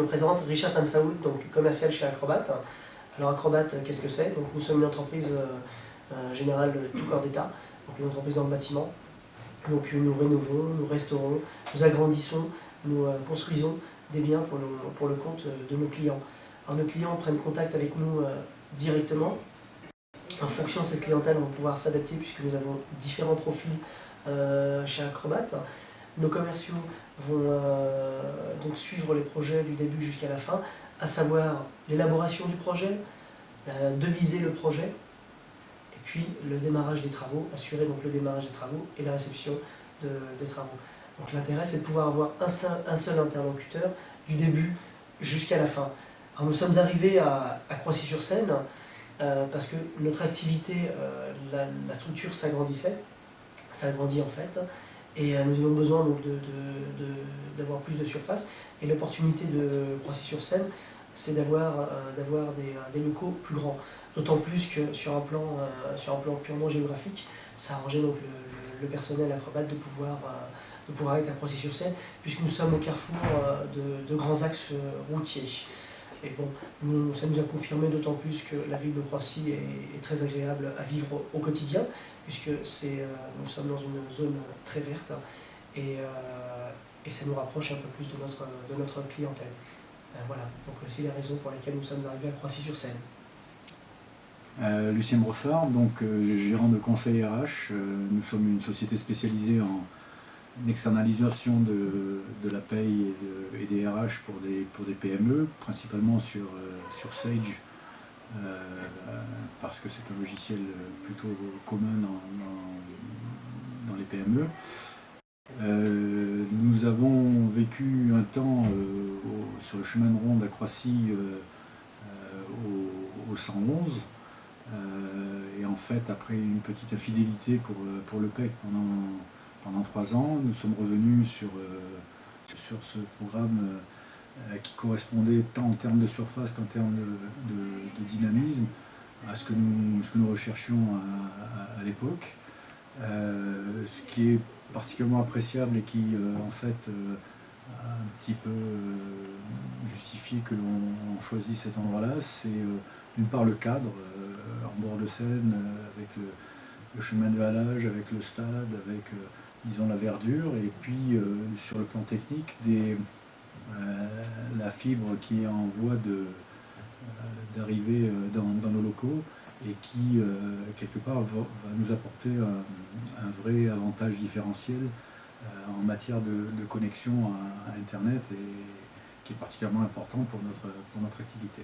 me présente, Richard Tamsaoud, donc commercial chez Acrobat. Alors Acrobat, qu'est-ce que c'est? Donc nous sommes une entreprise générale de tout corps d'État, donc une entreprise dans le bâtiment. Donc nous rénovons, nous restaurons, nous agrandissons, nous construisons des biens pour le compte de nos clients. Alors nos clients prennent contact avec nous directement. En fonction de cette clientèle, on va pouvoir s'adapter puisque nous avons différents profils chez Acrobat. Nos commerciaux vont donc suivre les projets du début jusqu'à la fin, à savoir l'élaboration du projet, deviser le projet, et puis le démarrage des travaux, assurer donc le démarrage des travaux et la réception des travaux. Donc l'intérêt, c'est de pouvoir avoir un seul interlocuteur du début jusqu'à la fin. Alors nous sommes arrivés à Croissy-sur-Seine parce que notre activité, la structure s'agrandissait, ça agrandit en fait, et nous avons besoin donc d'avoir plus de surface. Et l'opportunité de Croissy-sur-Seine, c'est d'avoir des locaux plus grands. D'autant plus que sur un plan purement géographique, ça arrangeait donc le personnel Acrobat de pouvoir être à Croissy-sur-Seine, puisque nous sommes au carrefour de grands axes routiers. Et bon, ça nous a confirmé d'autant plus que la ville de Croissy est très agréable à vivre au quotidien, puisque nous sommes dans une zone très verte et ça nous rapproche un peu plus de notre clientèle. Voilà, donc c'est les raisons pour lesquelles nous sommes arrivés à Croissy-sur-Seine. Lucien Brossard, donc gérant de conseil RH. Nous sommes une société spécialisée en externalisation de la paye et des RH pour des PME, principalement sur Sage, parce que c'est un logiciel plutôt commun dans les PME. Nous avons vécu un temps sur le chemin de ronde à Croissy au 111. Et en fait, après une petite infidélité pour le PEC pendant 3 ans, nous sommes revenus sur ce programme qui correspondait tant en termes de surface qu'en termes de dynamisme à ce que nous recherchions à l'époque. Ce qui est particulièrement appréciable et qui en fait a un petit peu justifié que l'on choisisse cet endroit-là, c'est d'une part le cadre, en bord de Seine, avec le chemin de halage, avec le stade, avec disons la verdure, et puis sur le plan technique, la fibre qui est en voie d'arriver dans nos locaux et qui, quelque part, va nous apporter un vrai avantage différentiel en matière de connexion à Internet et qui est particulièrement important pour notre activité.